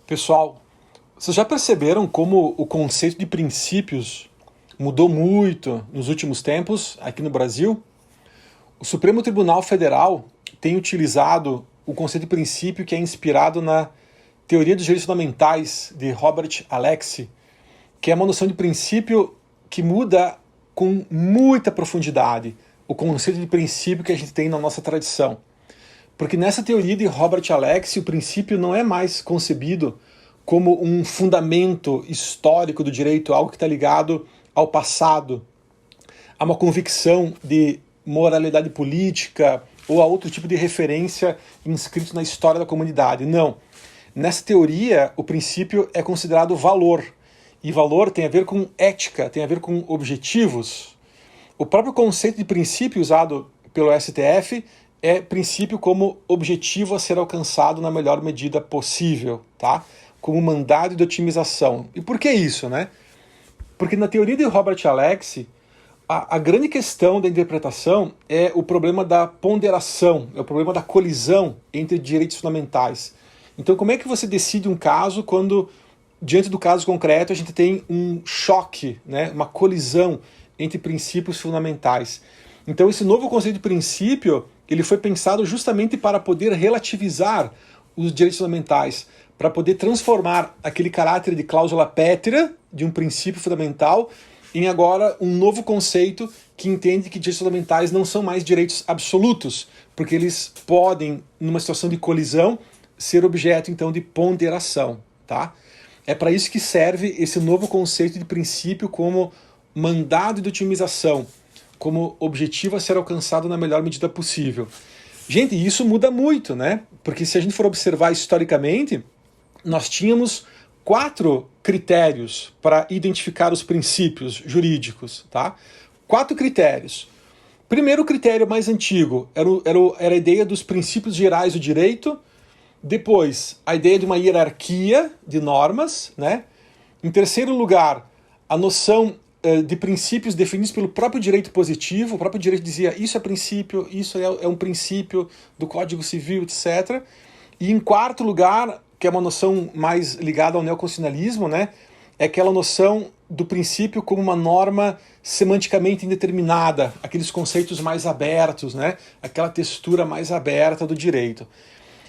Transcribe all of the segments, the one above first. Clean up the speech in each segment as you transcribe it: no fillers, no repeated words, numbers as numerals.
Pessoal, vocês já perceberam como o conceito de princípios mudou muito nos últimos tempos aqui no Brasil? O Supremo Tribunal Federal tem utilizado o conceito de princípio que é inspirado na teoria dos direitos fundamentais de Robert Alexie, que é uma noção de princípio que muda com muita profundidade o conceito de princípio que a gente tem na nossa tradição. Porque nessa teoria de Robert Alexie, o princípio não é mais concebido como um fundamento histórico do direito, algo que está ligado ao passado, a uma convicção de moralidade política ou a outro tipo de referência inscrito na história da comunidade. Não. Nessa teoria, o princípio é considerado valor. E valor tem a ver com ética, tem a ver com objetivos. O próprio conceito de princípio usado pelo STF é princípio como objetivo a ser alcançado na melhor medida possível, tá? Como mandado de otimização. E por que isso, né? Porque na teoria de Robert Alexie, a grande questão da interpretação é o problema da ponderação, é o problema da colisão entre direitos fundamentais. Então, como é que você decide um caso quando, diante do caso concreto, a gente tem um choque, né? Uma colisão entre princípios fundamentais? Então, esse novo conceito de princípio, ele foi pensado justamente para poder relativizar os direitos fundamentais, para poder transformar aquele caráter de cláusula pétrea de um princípio fundamental em agora um novo conceito que entende que direitos fundamentais não são mais direitos absolutos, porque eles podem, numa situação de colisão, ser objeto então de ponderação, tá? É para isso que serve esse novo conceito de princípio como mandado de otimização, como objetivo a ser alcançado na melhor medida possível. Gente, isso muda muito, né? Porque se a gente for observar historicamente, nós tínhamos 4 critérios para identificar os princípios jurídicos, tá? 4 critérios. Primeiro critério mais antigo era a ideia dos princípios gerais do direito. Depois, a ideia de uma hierarquia de normas, né? Em terceiro lugar, a noção de princípios definidos pelo próprio direito positivo. O próprio direito dizia isso é princípio, isso é um princípio do Código Civil, etc. E em quarto lugar, que é uma noção mais ligada ao neoconstitucionalismo, né? É aquela noção do princípio como uma norma semanticamente indeterminada, aqueles conceitos mais abertos, né? Aquela textura mais aberta do direito.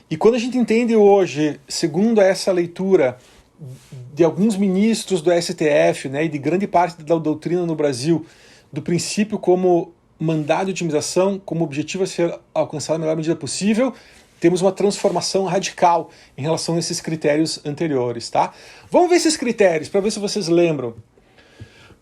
E quando a gente entende hoje, segundo essa leitura de alguns ministros do STF, né, e de grande parte da doutrina no Brasil, do princípio como mandado de otimização, como objetivo a ser alcançado na melhor medida possível, temos uma transformação radical em relação a esses critérios anteriores, tá? Vamos ver esses critérios, para ver se vocês lembram.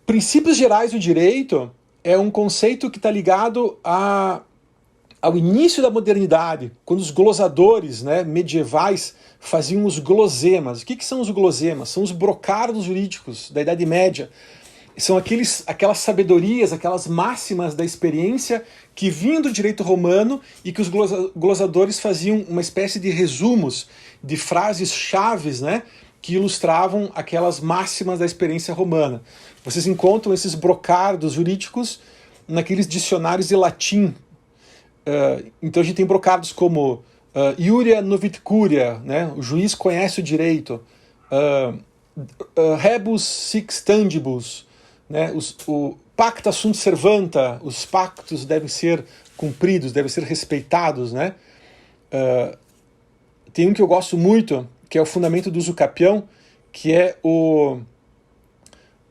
Princípios gerais do direito é um conceito que está ligado ao início da modernidade, quando os glosadores, né, medievais faziam os glosemas. O que são os glosemas? São os brocardos jurídicos da Idade Média. São aquelas sabedorias, aquelas máximas da experiência que vinham do direito romano e que os glosadores faziam uma espécie de resumos, de frases chaves, né, que ilustravam aquelas máximas da experiência romana. Vocês encontram esses brocardos jurídicos naqueles dicionários de latim. Então a gente tem brocardos como iuria novit curia, né? O juiz conhece o direito, rebus sic stantibus, né? O pacta sunt servanta, os pactos devem ser cumpridos, devem ser respeitados, né? Tem um que eu gosto muito, que é o fundamento do uso capião, que é o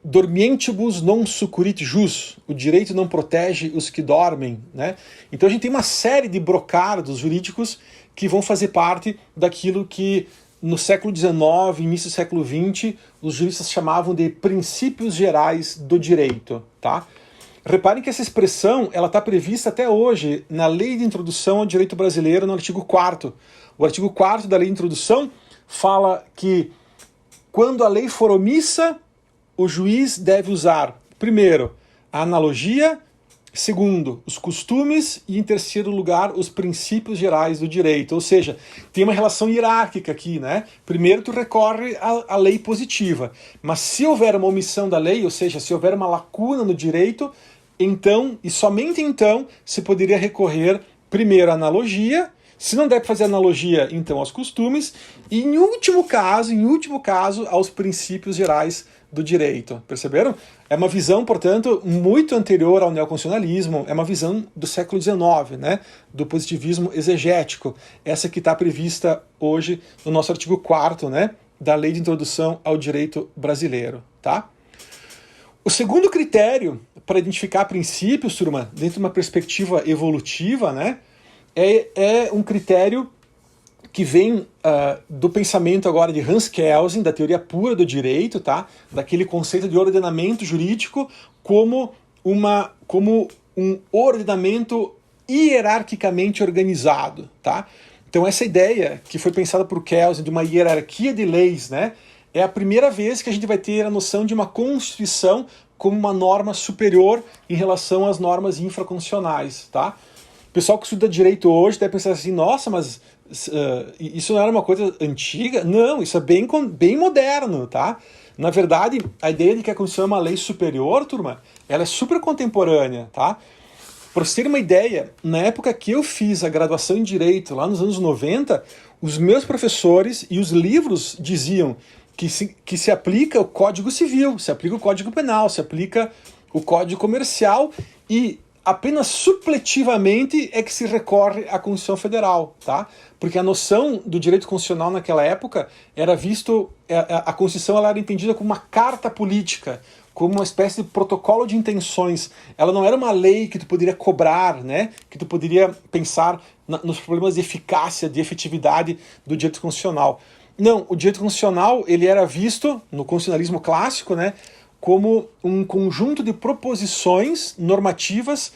dormientibus non succurit jus, o direito não protege os que dormem, né? Então a gente tem uma série de brocardos jurídicos que vão fazer parte daquilo que no século XIX, início do século XX, os juristas chamavam de princípios gerais do direito, tá? Reparem que essa expressão ela está prevista até hoje na Lei de Introdução ao Direito Brasileiro, no artigo 4º. O artigo 4º da Lei de Introdução fala que quando a lei for omissa, o juiz deve usar, primeiro, a analogia, segundo, os costumes e, em terceiro lugar, os princípios gerais do direito. Ou seja, tem uma relação hierárquica aqui, né? Primeiro tu recorre à lei positiva, mas se houver uma omissão da lei, ou seja, se houver uma lacuna no direito, então, e somente então, se poderia recorrer primeiro à analogia, Se não der para fazer analogia, então aos costumes, e em último caso, aos princípios gerais do direito. Perceberam? É uma visão, portanto, muito anterior ao neoconstitucionalismo, é uma visão do século XIX, né? Do positivismo exegético, essa que está prevista hoje no nosso artigo 4º, né? Da Lei de Introdução ao Direito Brasileiro. Tá? O segundo critério para identificar princípios, turma, dentro de uma perspectiva evolutiva, né? É um critério que vem do pensamento agora de Hans Kelsen, da teoria pura do direito, tá? Daquele conceito de ordenamento jurídico como um ordenamento hierarquicamente organizado. Tá? Então essa ideia que foi pensada por Kelsen de uma hierarquia de leis, né, é a primeira vez que a gente vai ter a noção de uma Constituição como uma norma superior em relação às normas infraconstitucionais. Tá? O pessoal que estuda direito hoje deve pensar assim, nossa, mas isso não era uma coisa antiga? Não, isso é bem moderno, tá? Na verdade, a ideia de que a Constituição é uma lei superior, turma, ela é super contemporânea, tá? Para vocês terem uma ideia, na época que eu fiz a graduação em Direito, lá nos anos 90, os meus professores e os livros diziam que se aplica o Código Civil, se aplica o Código Penal, se aplica o Código Comercial e apenas supletivamente é que se recorre à Constituição Federal, tá? Porque a noção do direito constitucional naquela época era visto, a Constituição ela era entendida como uma carta política, como uma espécie de protocolo de intenções. Ela não era uma lei que tu poderia cobrar, né? Que tu poderia pensar nos problemas de eficácia, de efetividade do direito constitucional. Não, o direito constitucional ele era visto, no constitucionalismo clássico, né, como um conjunto de proposições normativas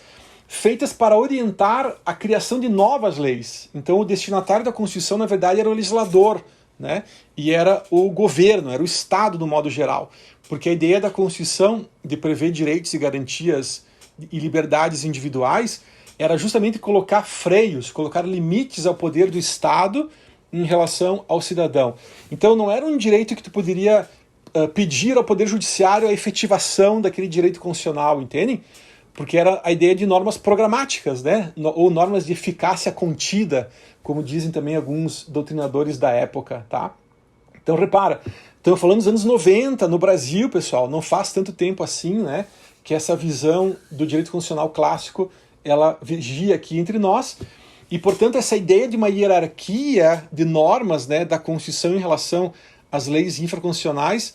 feitas para orientar a criação de novas leis. Então o destinatário da Constituição, na verdade, era o legislador, né? E era o governo, era o Estado no modo geral. Porque a ideia da Constituição de prever direitos e garantias e liberdades individuais era justamente colocar freios, colocar limites ao poder do Estado em relação ao cidadão. Então não era um direito que tu poderia pedir ao Poder Judiciário a efetivação daquele direito constitucional, entendem? Porque era a ideia de normas programáticas, né? Ou normas de eficácia contida, como dizem também alguns doutrinadores da época, tá? Então repara, estamos falando dos anos 90 no Brasil, pessoal, não faz tanto tempo assim, né? Que essa visão do direito constitucional clássico, ela vigia aqui entre nós, e portanto essa ideia de uma hierarquia de normas, né, da Constituição em relação às leis infraconstitucionais,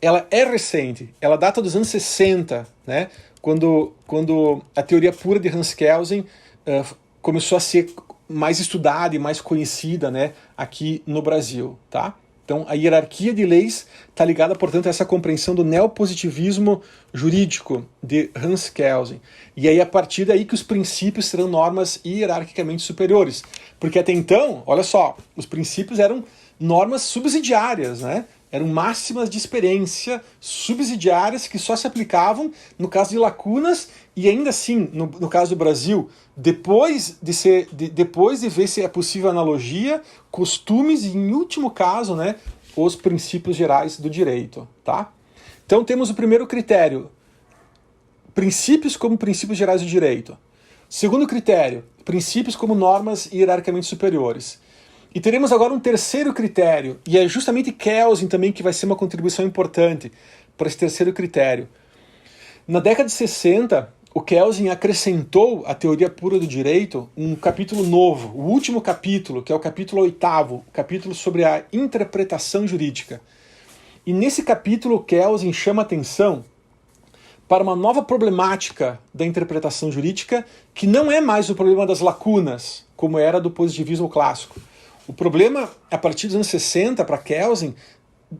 ela é recente, ela data dos anos 60, né? Quando a teoria pura de Hans Kelsen começou a ser mais estudada e mais conhecida, né, aqui no Brasil, tá? Então a hierarquia de leis está ligada, portanto, a essa compreensão do neopositivismo jurídico de Hans Kelsen. E aí a partir daí que os princípios serão normas hierarquicamente superiores. Porque até então, olha só, os princípios eram normas subsidiárias, né? Eram máximas de experiência subsidiárias que só se aplicavam no caso de lacunas e ainda assim, no caso do Brasil, depois de ver se é possível analogia, costumes e, em último caso, né, os princípios gerais do direito. Tá? Então temos o primeiro critério, princípios como princípios gerais do direito. Segundo critério, princípios como normas hierarquicamente superiores. E teremos agora um terceiro critério, e é justamente Kelsen também que vai ser uma contribuição importante para esse terceiro critério. Na década de 60, o Kelsen acrescentou à teoria pura do direito um capítulo novo, o último capítulo, que é o capítulo 8º, capítulo sobre a interpretação jurídica. E nesse capítulo, Kelsen chama atenção para uma nova problemática da interpretação jurídica, que não é mais o problema das lacunas, como era do positivismo clássico. O problema, a partir dos anos 60, para Kelsen,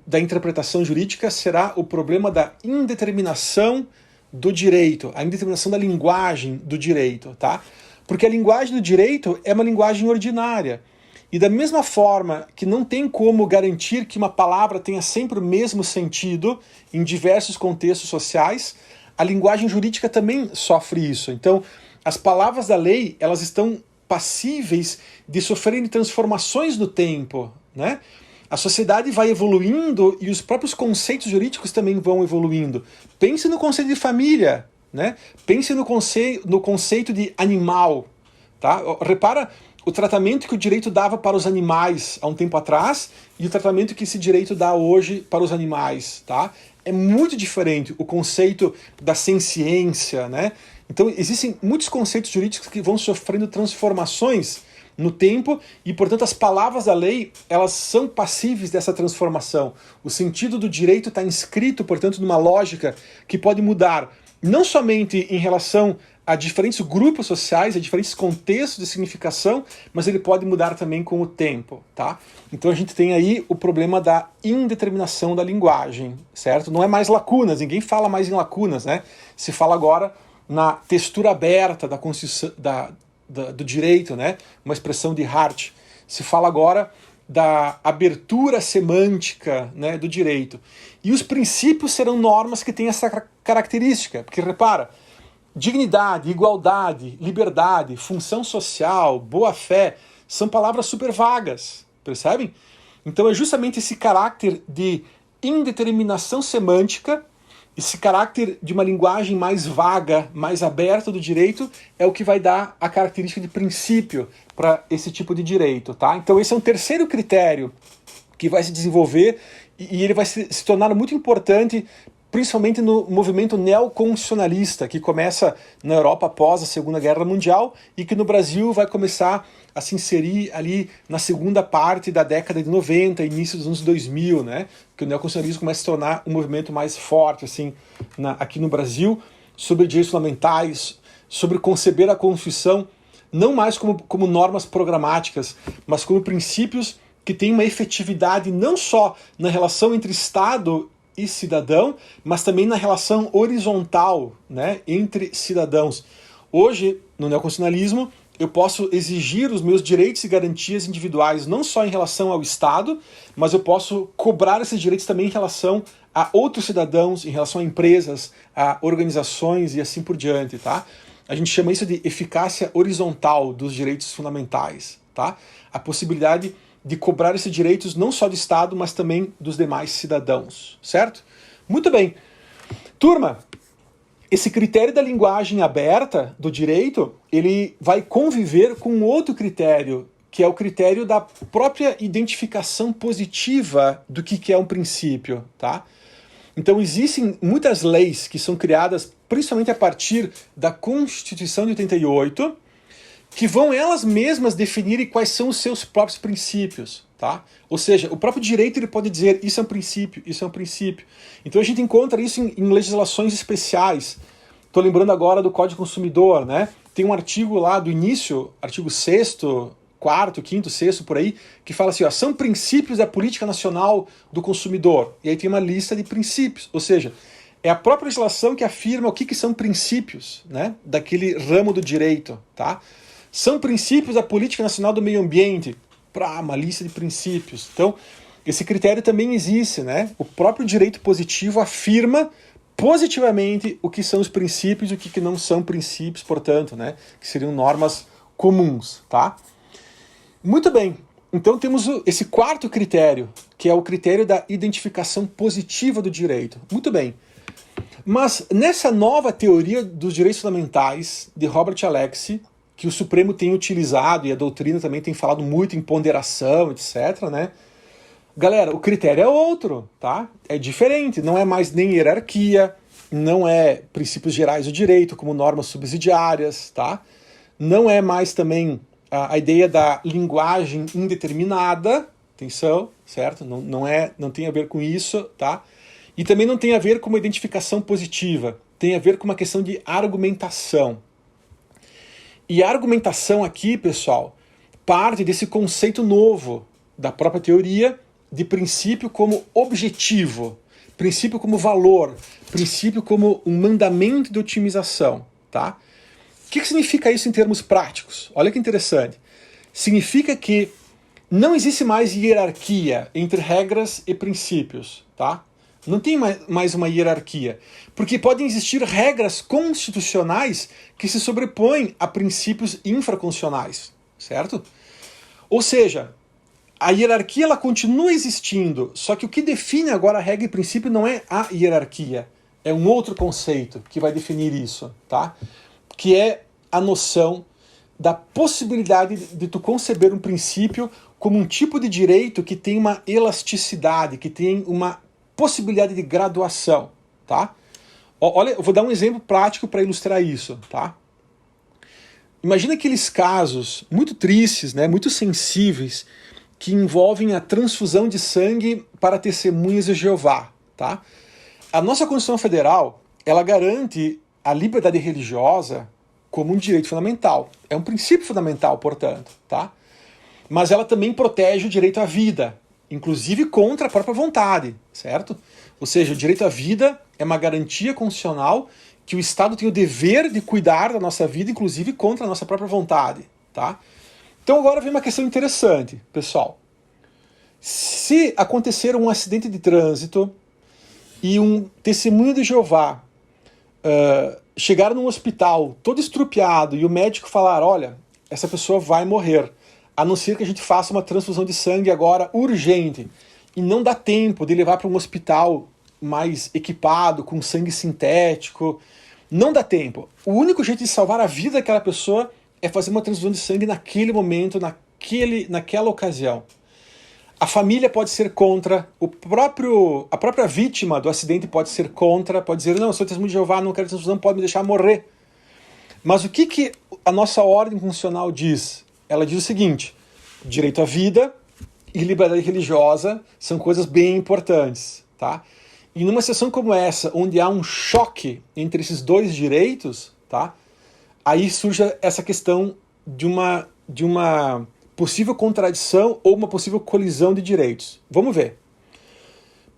da interpretação jurídica, será o problema da indeterminação do direito, a indeterminação da linguagem do direito, tá? Porque a linguagem do direito é uma linguagem ordinária. E da mesma forma que não tem como garantir que uma palavra tenha sempre o mesmo sentido em diversos contextos sociais, a linguagem jurídica também sofre isso. Então, as palavras da lei, elas estão passíveis de sofrerem transformações no tempo, né? A sociedade vai evoluindo e os próprios conceitos jurídicos também vão evoluindo. Pense no conceito de família, né? Pense no conceito de animal, tá? Repara o tratamento que o direito dava para os animais há um tempo atrás e o tratamento que esse direito dá hoje para os animais, tá? É muito diferente o conceito da senciência, né? Então existem muitos conceitos jurídicos que vão sofrendo transformações no tempo e, portanto, as palavras da lei, elas são passíveis dessa transformação. O sentido do direito está inscrito, portanto, numa lógica que pode mudar não somente em relação a diferentes grupos sociais, a diferentes contextos de significação, mas ele pode mudar também com o tempo, tá? Então a gente tem aí o problema da indeterminação da linguagem, certo? Não é mais lacunas, ninguém fala mais em lacunas, né? Se fala agora na textura aberta da Constituição, do direito, né? Uma expressão de Hart. Se fala agora da abertura semântica, né, do direito. E os princípios serão normas que têm essa característica, porque repara, dignidade, igualdade, liberdade, função social, boa-fé, são palavras super vagas, percebem? Então é justamente esse caráter de indeterminação semântica, esse caráter de uma linguagem mais vaga, mais aberta do direito, é o que vai dar a característica de princípio para esse tipo de direito, tá? Então esse é um terceiro critério que vai se desenvolver e ele vai se tornar muito importante, principalmente no movimento neoconstitucionalista, que começa na Europa após a Segunda Guerra Mundial e que no Brasil vai começar a se inserir ali na segunda parte da década de 90, início dos anos 2000, né? Que o neoconstitucionalismo começa a se tornar um movimento mais forte assim, aqui no Brasil, sobre direitos fundamentais, sobre conceber a Constituição não mais como normas programáticas, mas como princípios que têm uma efetividade não só na relação entre Estado e cidadão, mas também na relação horizontal, né, entre cidadãos. Hoje, no neoconstitucionalismo, eu posso exigir os meus direitos e garantias individuais não só em relação ao Estado, mas eu posso cobrar esses direitos também em relação a outros cidadãos, em relação a empresas, a organizações e assim por diante, tá? A gente chama isso de eficácia horizontal dos direitos fundamentais, tá? A possibilidade de cobrar esses direitos não só do Estado, mas também dos demais cidadãos, certo? Muito bem. Turma, esse critério da linguagem aberta do direito, ele vai conviver com outro critério, que é o critério da própria identificação positiva do que é um princípio, tá? Então existem muitas leis que são criadas principalmente a partir da Constituição de 88, que vão elas mesmas definirem quais são os seus próprios princípios, tá? Ou seja, o próprio direito ele pode dizer isso é um princípio, isso é um princípio. Então a gente encontra isso em legislações especiais. Estou lembrando agora do Código Consumidor, né? Tem um artigo lá do início, artigo 6º, 4º, 5º, 6º, por aí, que fala assim, ó, são princípios da política nacional do consumidor. E aí tem uma lista de princípios, ou seja, é a própria legislação que afirma o que são princípios, né, daquele ramo do direito, tá? São princípios da política nacional do meio ambiente, uma lista de princípios. Então, esse critério também existe, né? O próprio direito positivo afirma positivamente o que são os princípios e o que não são princípios, portanto, né, que seriam normas comuns, tá? Muito bem. Então temos esse quarto critério, que é o critério da identificação positiva do direito. Muito bem. Mas nessa nova teoria dos direitos fundamentais de Robert Alexie, que o Supremo tem utilizado e a doutrina também tem falado muito em ponderação, etc., né? Galera, o critério é outro, tá? É diferente, não é mais nem hierarquia, não é princípios gerais do direito como normas subsidiárias, tá? Não é mais também a ideia da linguagem indeterminada, atenção, certo? Não tem a ver com isso, tá? E também não tem a ver com uma identificação positiva, tem a ver com uma questão de argumentação. E a argumentação aqui, pessoal, parte desse conceito novo da própria teoria de princípio como objetivo, princípio como valor, princípio como um mandamento de otimização, tá? O que significa isso em termos práticos? Olha que interessante. Significa que não existe mais hierarquia entre regras e princípios, tá? Não tem mais uma hierarquia, porque podem existir regras constitucionais que se sobrepõem a princípios infraconstitucionais, certo? Ou seja, a hierarquia ela continua existindo, só que o que define agora a regra e princípio não é a hierarquia, é um outro conceito que vai definir isso, tá? Que é a noção da possibilidade de tu conceber um princípio como um tipo de direito que tem uma elasticidade, que tem uma possibilidade de graduação, tá? Olha, eu vou dar um exemplo prático para ilustrar isso, tá? Imagina aqueles casos muito tristes, né, muito sensíveis, que envolvem a transfusão de sangue para testemunhas de Jeová, tá? A nossa Constituição Federal, ela garante a liberdade religiosa como um direito fundamental. É um princípio fundamental, portanto, tá? Mas ela também protege o direito à vida, inclusive contra a própria vontade, certo? Ou seja, o direito à vida é uma garantia constitucional que o Estado tem o dever de cuidar da nossa vida, inclusive contra a nossa própria vontade, tá? Então agora vem uma questão interessante, pessoal. Se acontecer um acidente de trânsito e um testemunho de Jeová chegar num hospital todo estrupiado e o médico falar, olha, essa pessoa vai morrer, a não ser que a gente faça uma transfusão de sangue agora urgente, e não dá tempo de levar para um hospital mais equipado, com sangue sintético, não dá tempo. O único jeito de salvar a vida daquela pessoa é fazer uma transfusão de sangue naquele momento, naquela ocasião. A família pode ser contra, a própria vítima do acidente pode ser contra, pode dizer, não, eu sou testemunho de Jeová, não quero transfusão, pode me deixar morrer. Mas o que a nossa ordem constitucional diz? Ela diz o seguinte, direito à vida e liberdade religiosa são coisas bem importantes, tá? E numa situação como essa, onde há um choque entre esses dois direitos, tá? Aí surge essa questão de uma possível contradição ou uma possível colisão de direitos. Vamos ver.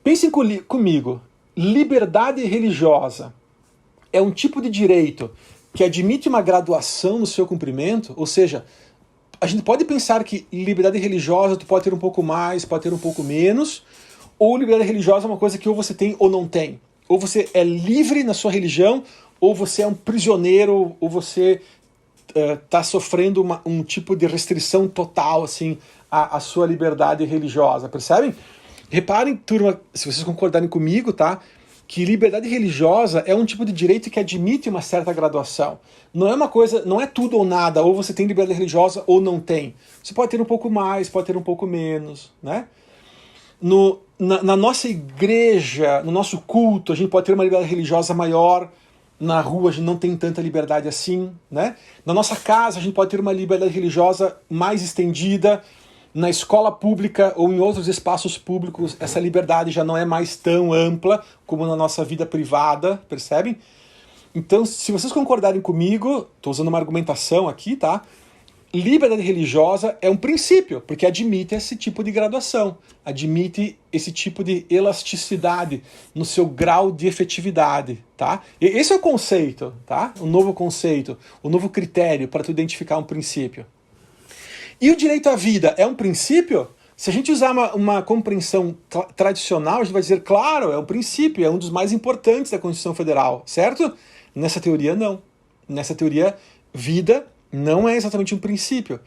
Pensem comigo. Liberdade religiosa é um tipo de direito que admite uma graduação no seu cumprimento? Ou seja, a gente pode pensar que liberdade religiosa tu pode ter um pouco mais, pode ter um pouco menos, ou liberdade religiosa é uma coisa que ou você tem ou não tem. Ou você é livre na sua religião, ou você é um prisioneiro, ou você está sofrendo um tipo de restrição total assim, à sua liberdade religiosa, percebem? Reparem, turma, se vocês concordarem comigo, tá? Que liberdade religiosa é um tipo de direito que admite uma certa graduação. Não é uma coisa, não é tudo ou nada, ou você tem liberdade religiosa ou não tem. Você pode ter um pouco mais, pode ter um pouco menos, né? Na nossa igreja, no nosso culto, a gente pode ter uma liberdade religiosa maior. Na rua a gente não tem tanta liberdade assim, né? Na nossa casa a gente pode ter uma liberdade religiosa mais estendida. Na escola pública ou em outros espaços públicos essa liberdade já não é mais tão ampla como na nossa vida privada, percebem? Então, se vocês concordarem comigo, estou usando uma argumentação aqui, tá? Liberdade religiosa é um princípio, porque admite esse tipo de graduação, admite esse tipo de elasticidade no seu grau de efetividade, tá? E esse é o conceito, tá? O novo conceito, o novo critério para tu identificar um princípio. E o direito à vida é um princípio? Se a gente usar uma compreensão tradicional, a gente vai dizer, claro, é um princípio, é um dos mais importantes da Constituição Federal, certo? Nessa teoria, não. Nessa teoria, vida não é exatamente um princípio,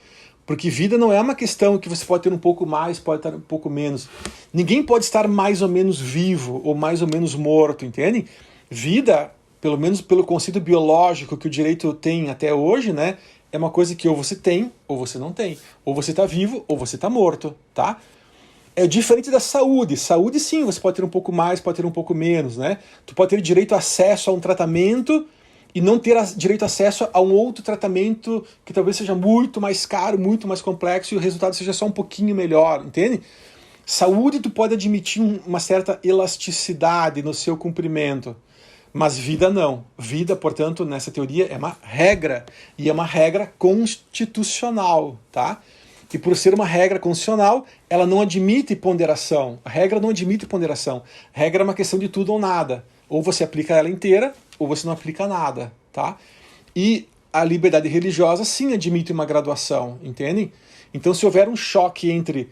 porque vida não é uma questão que você pode ter um pouco mais, pode ter um pouco menos. Ninguém pode estar mais ou menos vivo ou mais ou menos morto, entende? Vida, pelo menos pelo conceito biológico que o direito tem até hoje, né, é uma coisa que ou você tem ou você não tem. Ou você está vivo ou você está morto, tá? É diferente da saúde. Saúde, sim, você pode ter um pouco mais, pode ter um pouco menos, né? Tu pode ter direito a acesso a um tratamento e não ter direito a acesso a um outro tratamento que talvez seja muito mais caro, muito mais complexo e o resultado seja só um pouquinho melhor, entende? Saúde, tu pode admitir uma certa elasticidade no seu cumprimento, mas vida não. Vida, portanto, nessa teoria é uma regra, e é uma regra constitucional, tá? E por ser uma regra constitucional, ela não admite ponderação. A regra não admite ponderação. A regra é uma questão de tudo ou nada. Ou você aplica ela inteira, ou você não aplica nada, tá? E a liberdade religiosa sim admite uma graduação, entendem? Então se houver um choque entre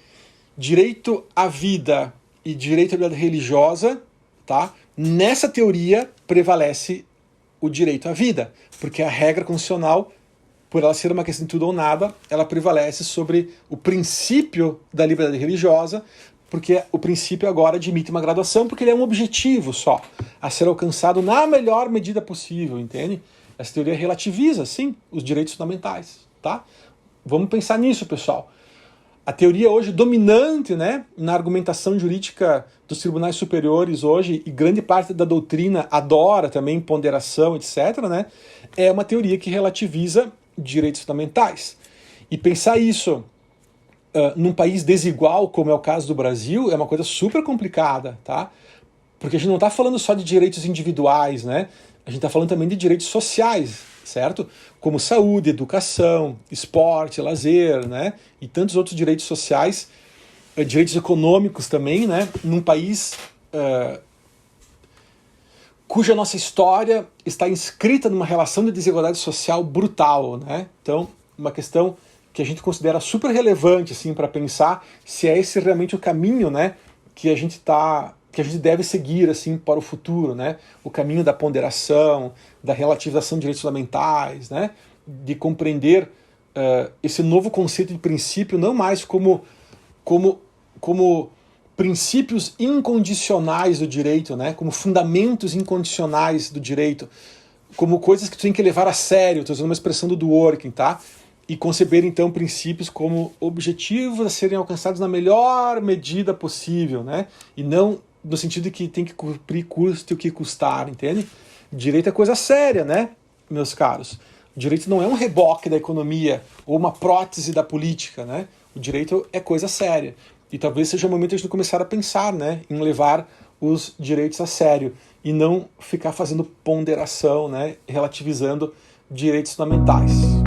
direito à vida e direito à liberdade religiosa, tá? Nessa teoria prevalece o direito à vida, porque a regra constitucional, por ela ser uma questão de tudo ou nada, ela prevalece sobre o princípio da liberdade religiosa, porque o princípio agora admite uma graduação, porque ele é um objetivo só, a ser alcançado na melhor medida possível, entende? Essa teoria relativiza, sim, os direitos fundamentais. tá? Vamos pensar nisso, pessoal. A teoria hoje dominante, né, na argumentação jurídica dos tribunais superiores hoje, e grande parte da doutrina adora também ponderação, etc., né, é uma teoria que relativiza direitos fundamentais. E pensar isso num país desigual, como é o caso do Brasil, é uma coisa super complicada, tá? Porque a gente não está falando só de direitos individuais, né? A gente está falando também de direitos sociais, certo? Como saúde, educação, esporte, lazer, né? E tantos outros direitos sociais, direitos econômicos também, né? Num país cuja nossa história está inscrita numa relação de desigualdade social brutal, né? Então, uma questão que a gente considera super relevante, assim, para pensar se é esse realmente o caminho, né? Que a gente deve seguir, assim, para o futuro, né? O caminho da ponderação, da relativização de direitos fundamentais, né? De compreender esse novo conceito de princípio não mais como princípios incondicionais do direito, né? Como fundamentos incondicionais do direito, como coisas que tu tem que levar a sério. Estou usando uma expressão do Dworkin, tá? E conceber, então, princípios como objetivos a serem alcançados na melhor medida possível, né? E não no sentido de que tem que cumprir custe o que custar, entende? Direito é coisa séria, né, meus caros? O direito não é um reboque da economia ou uma prótese da política, né? O direito é coisa séria. E talvez seja o momento de a gente começar a pensar, né, em levar os direitos a sério e não ficar fazendo ponderação, né, relativizando direitos fundamentais.